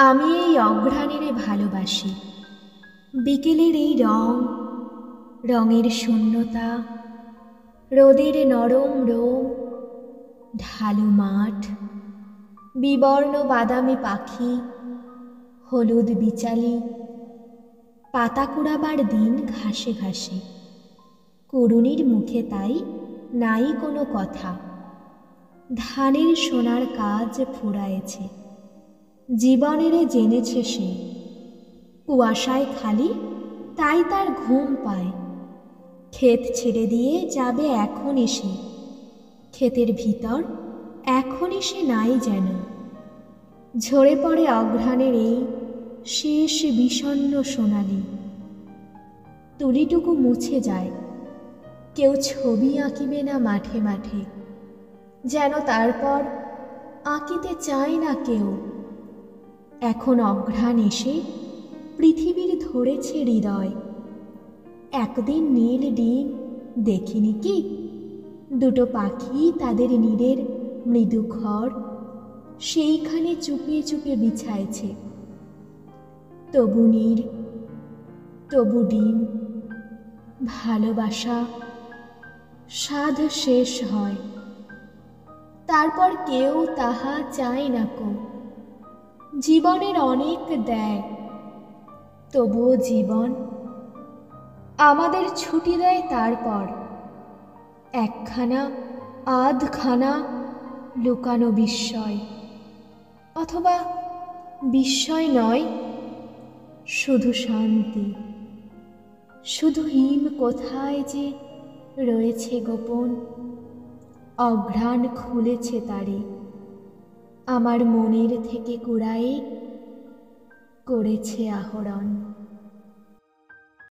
আমি এই অঘ্রাণেরে ভালোবাসি। বিকেলের এই রঙের শূন্যতা, রোদের নরম রোম, ঢালু মাঠ, বিবর্ণ বাদামি পাখি, হলুদ বিচালি, পাতা কুড়াবার দিন ঘাসে ঘাসে। কুড়ুনির মুখে তাই নাই কোনো কথা। ধানের সোনার কাজ ফুরায়েছে, জীবনেরে জেনেছে সে। কুয়াশায় খালি তাই তার ঘুম পায়। ক্ষেত ছেড়ে দিয়ে যাবে এখনই সে। ক্ষেতের ভিতর এখনই সে নাই যেন। ঝরে পড়ে অঘ্রাণের এই শেষ বিষণ্ণ সোনালি। তুলিটুকু মুছে যায়, কেউ ছবি আঁকিবে না মাঠে মাঠে, যেন তারপর আঁকিতে চায় না কেউ। এখন অঘ্রাণ এসে পৃথিবীর ধরেছে হৃদয়। একদিন নীল ডিম দেখিনি কি, দুটো পাখি তাদের নীড়ের মৃদু ঘর সেইখানে চুপে চুপে বিছাইছে। তবু নীড়, তবু ডিম, ভালোবাসা, সাধ শেষ হয়। তারপর কেউ তাহা চায় না কো। জীবনের অনেক দেয়, তবুও জীবন আমাদের ছুটি দেয় তারপর। একখানা আধখানা লুকানো বিস্ময়, অথবা বিস্ময় নয়, শুধু শান্তি। শুধু হিম কোথায় যে রয়েছে গোপন, অঘ্রাণ খুলেছে তারে। আমার মনের থেকে কুড়ায়ে করেছে আহরণ।